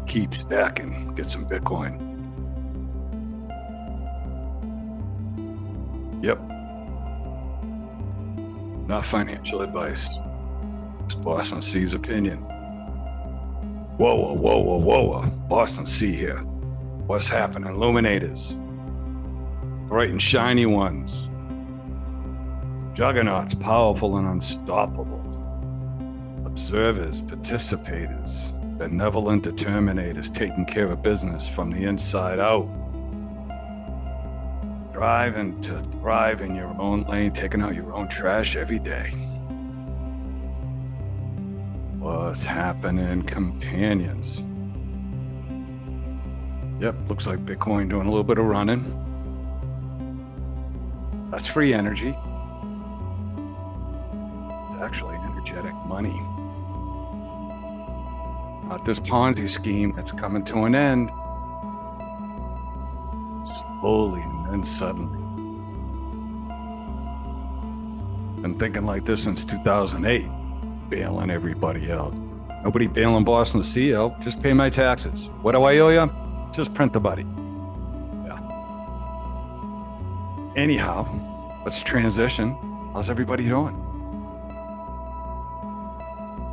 keep stacking, get some Bitcoin. Yep. Not financial advice. It's Boston C's opinion. Whoa. Boston C here. What's happening? Illuminators. Bright and shiny ones. Juggernauts, powerful and unstoppable. Observers, participators, benevolent determinators, taking care of business from the inside out. Driving to thrive in your own lane, taking out your own trash every day. What's happening, companions? Yep, looks like Bitcoin doing a little bit of running. That's free energy. It's actually energetic money. Not this Ponzi scheme that's coming to an end. Slowly and then suddenly. Been thinking like this since 2008, bailing everybody out. Nobody bailing Boston CEO, just pay my taxes. What do I owe you? Just print the money. Yeah. Anyhow, let's transition. How's everybody doing?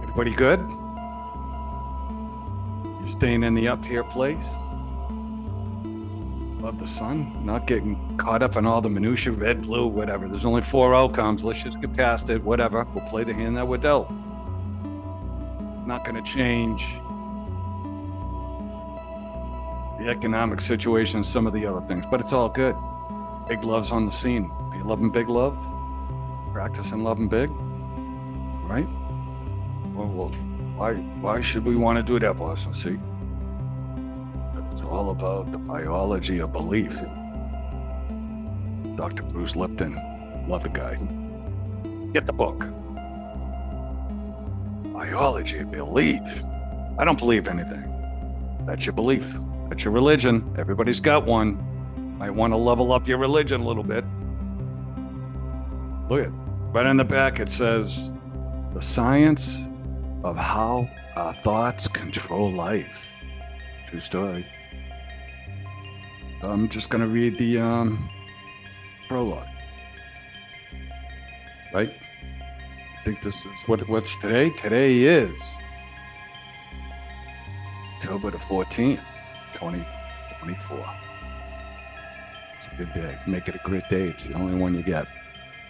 Everybody good? You staying in the up here place? Love the sun, not getting caught up in all the minutia, red, blue, whatever. There's only 4 outcomes. Let's just get past it, whatever. We'll play the hand that we're dealt. Not going to change the economic situation, some of the other things, but it's all good. Big love's on the scene. Are you loving big love? Practicing loving big, right? Well, why should we want to do that, Boston? See? It's all about the biology of belief. Dr. Bruce Lipton, love the guy. Get the book. Biology of belief. I don't believe anything. That's your belief. That's your religion. Everybody's got one. Might want to level up your religion a little bit. Look at right on the back. It says the science of how our thoughts control life. True story. I'm just going to read the prologue. Right? I think this is what's today. Today is October the 14th, 2024. It's a good day. Make it a great day. It's the only one you get.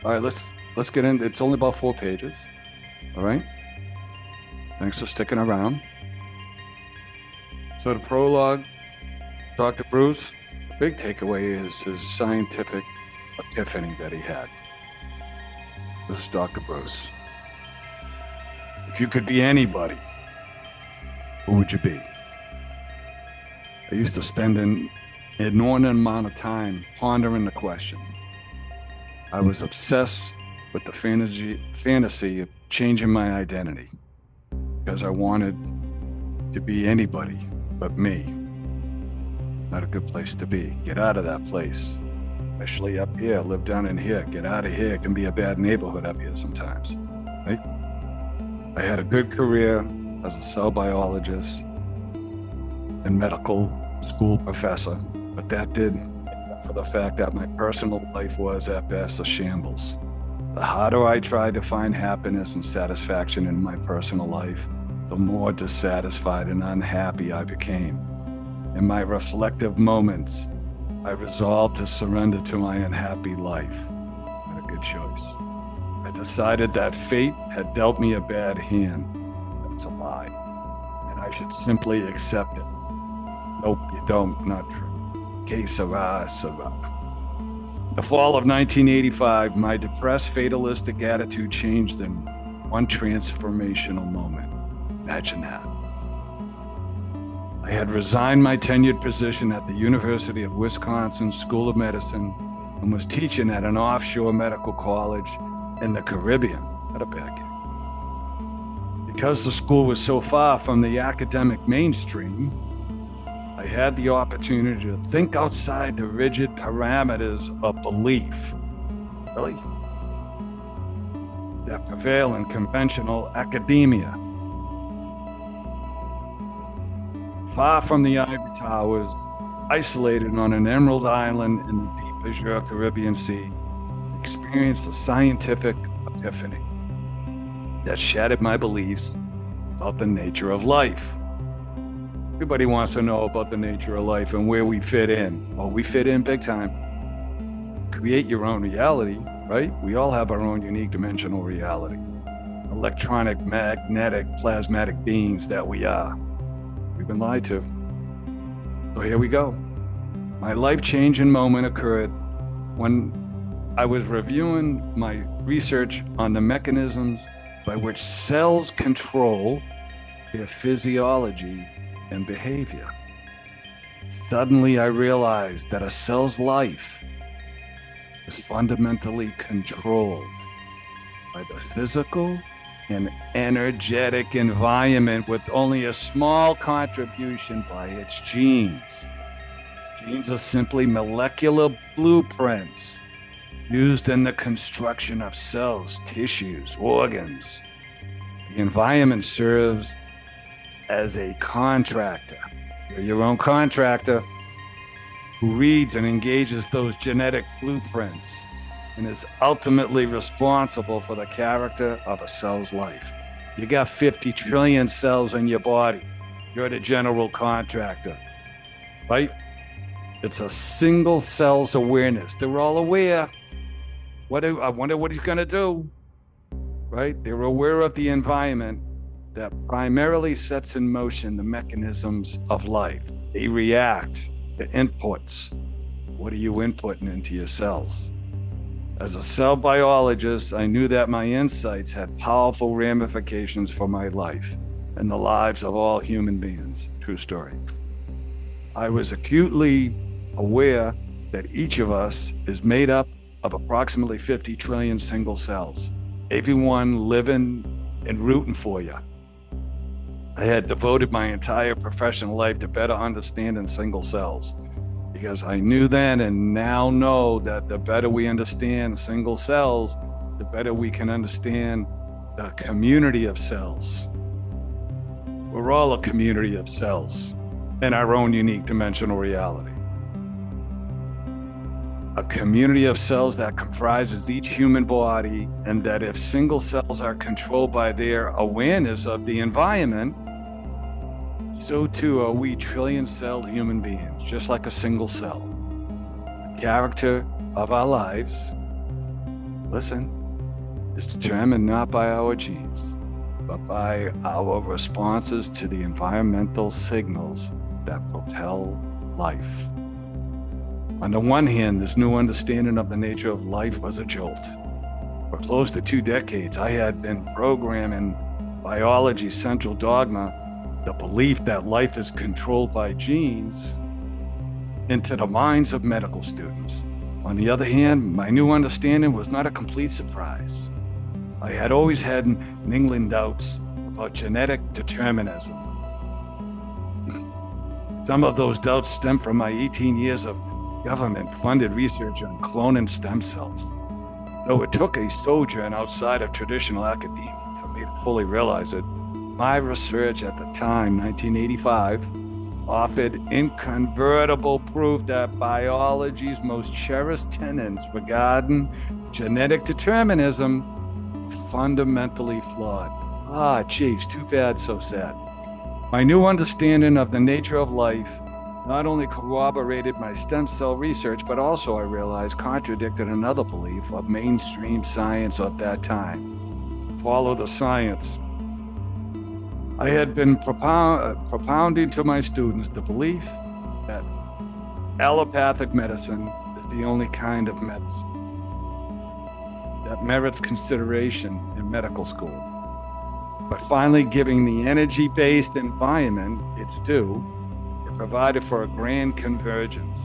All right, let's get in. It's only about 4 pages. All right. Thanks for sticking around. So the prologue, Dr. Bruce, the big takeaway is his scientific epiphany that he had. This is Dr. Bruce. If you could be anybody, who would you be? I used to spend an inordinate amount of time pondering the question. I was obsessed with the fantasy of changing my identity because I wanted to be anybody but me. Not a good place to be. Get out of that place. Especially up here, live down in here. Get out of here. It can be a bad neighborhood up here sometimes. Right? I had a good career as a cell biologist and medical school professor, but that did for the fact that my personal life was at best a shambles. The harder I tried to find happiness and satisfaction in my personal life, the more dissatisfied and unhappy I became. In my reflective moments, I resolved to surrender to my unhappy life. What a good choice. I decided that fate had dealt me a bad hand. That's a lie. And I should simply accept it. Nope, you don't. Not true. Que sera, sera. The fall of 1985, my depressed, fatalistic attitude changed in one transformational moment. Imagine that. I had resigned my tenured position at the University of Wisconsin School of Medicine and was teaching at an offshore medical college in the Caribbean. Not a bad gig. Because the school was so far from the academic mainstream, I had the opportunity to think outside the rigid parameters of belief. Really? That prevail in conventional academia. far from the ivory towers, isolated on an emerald island in the deep azure Caribbean Sea, experienced a scientific epiphany that shattered my beliefs about the nature of life. Everybody wants to know about the nature of life and where we fit in. Well, we fit in big time. Create your own reality, right? We all have our own unique dimensional reality. Electronic, magnetic, plasmatic beings that we are. We've been lied to. So here we go. My life-changing moment occurred when I was reviewing my research on the mechanisms by which cells control their physiology and behavior. Suddenly, I realized that a cell's life is fundamentally controlled by the physical and energetic environment with only a small contribution by its genes. Genes are simply molecular blueprints used in the construction of cells, tissues, organs. The environment serves as a contractor. You're your own contractor who reads and engages those genetic blueprints and is ultimately responsible for the character of a cell's life. You got 50 trillion cells in your body. You're the general contractor, right? It's a single cell's awareness. They're all aware. I wonder what he's going to do, right? They're aware of the environment that primarily sets in motion the mechanisms of life. They react to inputs. What are you inputting into your cells? As a cell biologist, I knew that my insights had powerful ramifications for my life and the lives of all human beings. True story. I was acutely aware that each of us is made up of approximately 50 trillion single cells, everyone living and rooting for you. I had devoted my entire professional life to better understanding single cells because I knew then and now know that the better we understand single cells, the better we can understand the community of cells. We're all a community of cells in our own unique dimensional reality. A community of cells that comprises each human body, and that if single cells are controlled by their awareness of the environment, so too are we trillion-celled human beings, just like a single cell. The character of our lives, listen, is determined not by our genes, but by our responses to the environmental signals that propel life. On the one hand, this new understanding of the nature of life was a jolt. For close to 2 decades, I had been programming biology's central dogma, the belief that life is controlled by genes, into the minds of medical students. On the other hand, my new understanding was not a complete surprise. I had always had niggling doubts about genetic determinism. Some of those doubts stem from my 18 years of government-funded research on cloning stem cells. Though it took a sojourn outside of traditional academia for me to fully realize it, my research at the time, 1985, offered incontrovertible proof that biology's most cherished tenets regarding genetic determinism were fundamentally flawed. Ah, geez, too bad, so sad. My new understanding of the nature of life not only corroborated my stem cell research, but also I realized contradicted another belief of mainstream science of that time. Follow the science. I had been propounding to my students the belief that allopathic medicine is the only kind of medicine that merits consideration in medical school. But finally giving the energy-based environment its due, it provided for a grand convergence,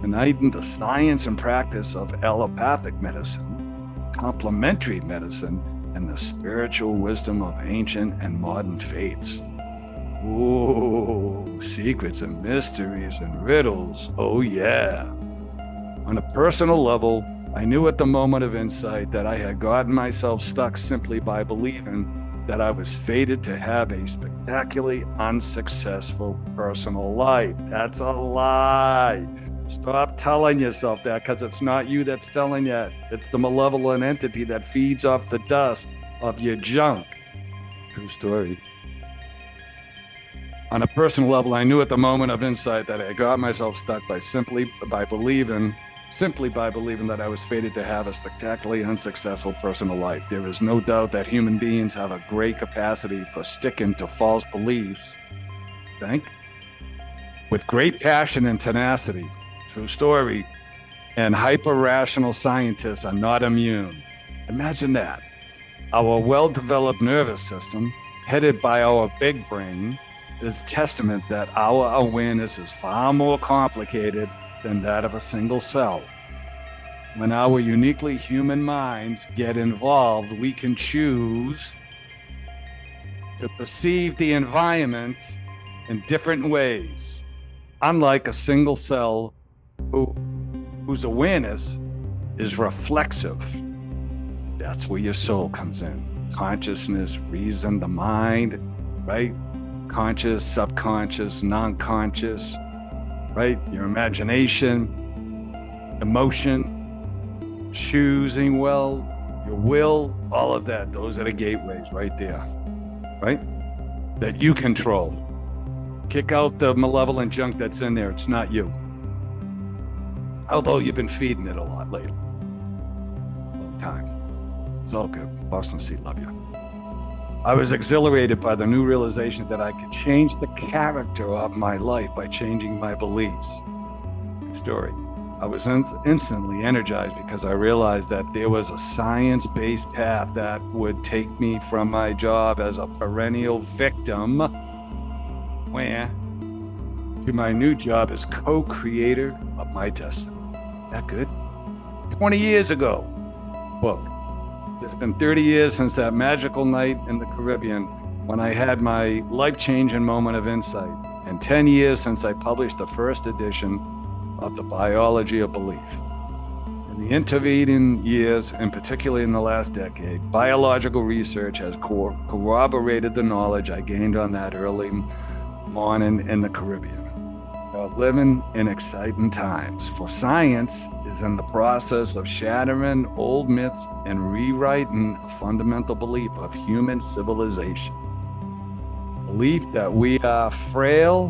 uniting the science and practice of allopathic medicine, complementary medicine, and the spiritual wisdom of ancient and modern faiths. Ooh, secrets and mysteries and riddles. Oh yeah. On a personal level, I knew at the moment of insight that I had gotten myself stuck simply by believing that I was fated to have a spectacularly unsuccessful personal life. That's a lie. Stop telling yourself that, because it's not you that's telling you. It's the malevolent entity that feeds off the dust of your junk. True story. On a personal level, I knew at the moment of insight that I got myself stuck simply by believing that I was fated to have a spectacularly unsuccessful personal life. There is no doubt that human beings have a great capacity for sticking to false beliefs. With great passion and tenacity. True story. And hyper-rational scientists are not immune. Imagine that. Our well-developed nervous system, headed by our big brain, is testament that our awareness is far more complicated than that of a single cell. When our uniquely human minds get involved, we can choose to perceive the environment in different ways, unlike a single cell whose awareness is reflexive. That's where your soul comes in. Consciousness, reason, the mind, right? Conscious, subconscious, non-conscious, right? Your imagination, emotion, choosing well, your will, all of that. Those are the gateways right there, right? That you control. Kick out the malevolent junk that's in there. It's not you. Although you've been feeding it a lot lately. Long time. It's all good. Boston Sea, love you. I was exhilarated by the new realization that I could change the character of my life by changing my beliefs. Story. I was instantly energized because I realized that there was a science-based path that would take me from my job as a perennial victim to my new job as co-creator of my destiny. That good? 20 years ago. Book. It's been 30 years since that magical night in the Caribbean when I had my life-changing moment of insight, and 10 years since I published the first edition of The Biology of Belief. In the intervening years, and particularly in the last decade, biological research has corroborated the knowledge I gained on that early morning in the Caribbean. We're living in exciting times, for science is in the process of shattering old myths and rewriting a fundamental belief of human civilization. Belief that we are frail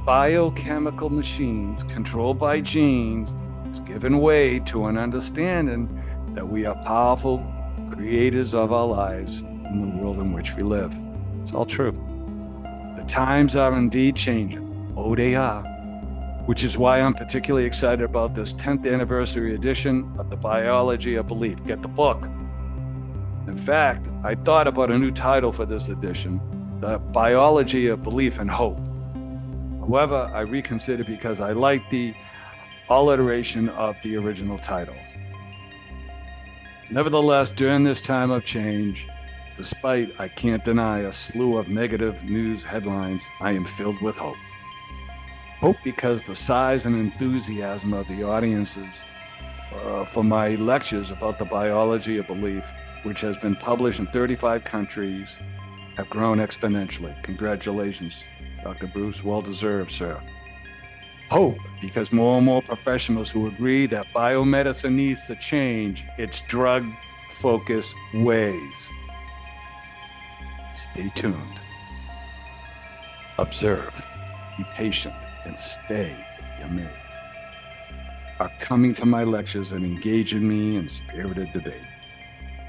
biochemical machines controlled by genes is giving way to an understanding that we are powerful creators of our lives in the world in which we live. It's all true. The times are indeed changing. Oh, they are. Which is why I'm particularly excited about this 10th anniversary edition of The Biology of Belief. Get the book. In fact, I thought about a new title for this edition, The Biology of Belief and Hope. However, I reconsidered because I like the alliteration of the original title. Nevertheless, during this time of change, despite I can't deny a slew of negative news headlines, I am filled with hope. Hope because the size and enthusiasm of the audiences for my lectures about the biology of belief, which has been published in 35 countries, have grown exponentially. Congratulations, Dr. Bruce. Well deserved, sir. Hope because more and more professionals who agree that biomedicine needs to change its drug-focused ways. Stay tuned. Observe. Be patient. And stay to be amazed, are coming to my lectures and engaging me in spirited debate.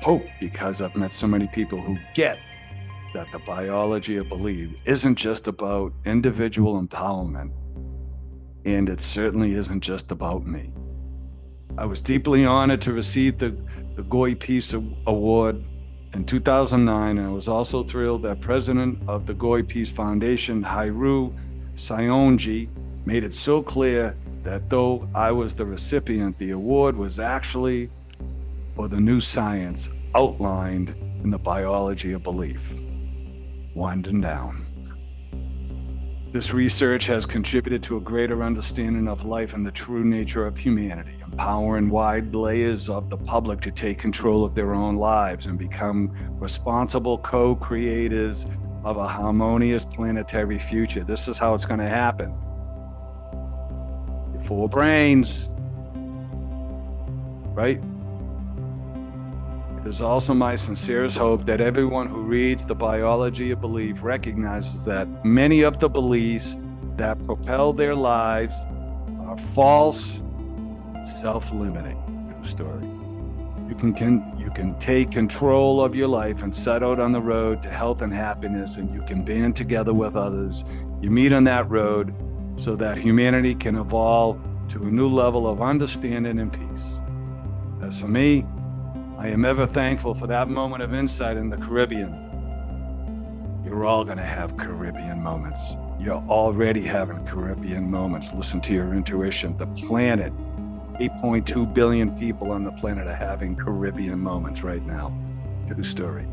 Hope because I've met so many people who get that the biology of belief isn't just about individual empowerment, and it certainly isn't just about me. I was deeply honored to receive the Goy Peace Award in 2009, and I was also thrilled that President of the Goy Peace Foundation, Hairu Sayonji, made it so clear that though I was the recipient, the award was actually for the new science outlined in the biology of belief. Winding down. This research has contributed to a greater understanding of life and the true nature of humanity, empowering wide layers of the public to take control of their own lives and become responsible co-creators of a harmonious planetary future. This is how it's going to happen. Your four brains, right? It is also my sincerest hope that everyone who reads The Biology of Belief recognizes that many of the beliefs that propel their lives are false, self-limiting. True story. You can take control of your life and set out on the road to health and happiness, and you can band together with others. You meet on that road so that humanity can evolve to a new level of understanding and peace. As for me, I am ever thankful for that moment of insight in the Caribbean. You're all going to have Caribbean moments. You're already having Caribbean moments. Listen to your intuition. The planet, 8.2 billion people on the planet are having Caribbean moments right now. True story.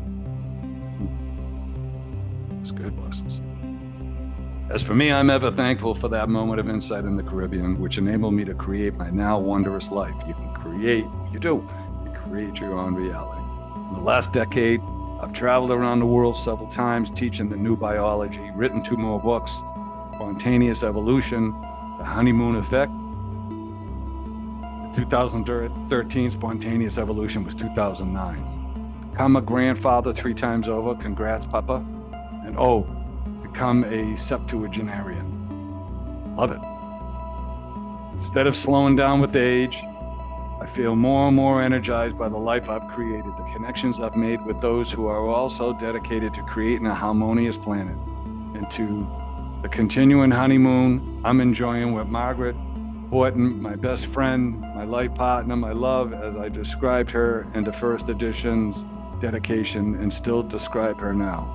It's good, blessings. As for me, I'm ever thankful for that moment of insight in the Caribbean, which enabled me to create my now wondrous life. You can create, you do. Create your own reality. In the last decade, I've traveled around the world several times teaching the new biology, written 2 more books, Spontaneous Evolution, The Honeymoon Effect. The 2013 Spontaneous Evolution was 2009. Become a grandfather 3 times over. Congrats, Papa. And become a septuagenarian. Love it. Instead of slowing down with age, I feel more and more energized by the life I've created, the connections I've made with those who are also dedicated to creating a harmonious planet, and to the continuing honeymoon I'm enjoying with Margaret Horton, my best friend, my life partner, my love, as I described her in the first edition's dedication and still describe her now.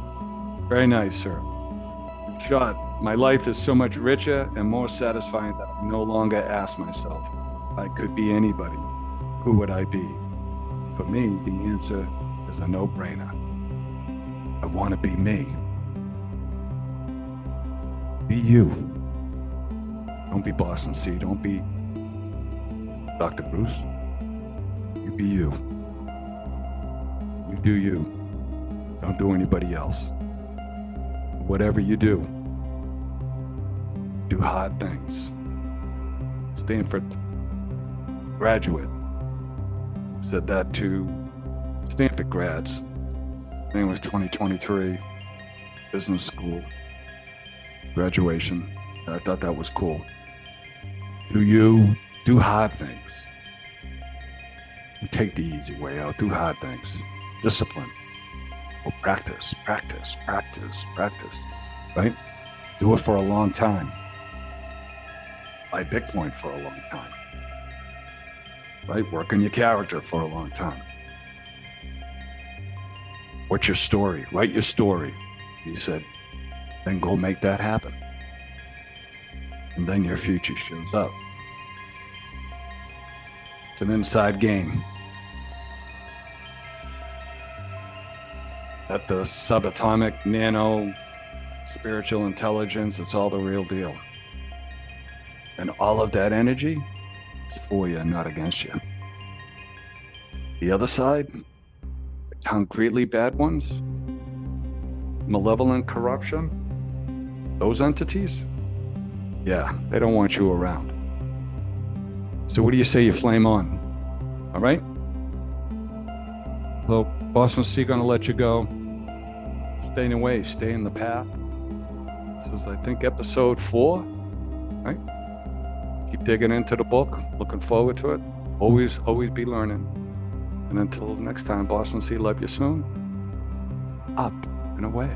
Very nice, sir. In short, my life is so much richer and more satisfying that I no longer ask myself, if I could be anybody, who would I be? For me, the answer is a no-brainer. I want to be me. Be you. Don't be Boston C. Don't be Dr. Bruce. You be you. You do you. Don't do anybody else. Whatever you do hard things. Stanford graduate said that to Stanford grads. I think it was 2023, business school, graduation. I thought that was cool. Do hard things. Take the easy way out. Do hard things. Discipline. Or practice. Right? Do it for a long time. Buy Bitcoin for a long time. Right? Work on your character for a long time. What's your story? Write your story. He said, then go make that happen. And then your future shows up. It's an inside game. At the subatomic, nano, spiritual intelligence, it's all the real deal. And all of that energy is for you, not against you. The other side, the concretely bad ones, malevolent corruption, those entities, yeah, they don't want you around. So what do you say you flame on? All right? So Boston C gonna let you go. Stay in the way, stay in the path. This is, I think, episode 4, right? Keep digging into the book, looking forward to it. Always be learning. And until next time, Boston C, love you soon. Up and away.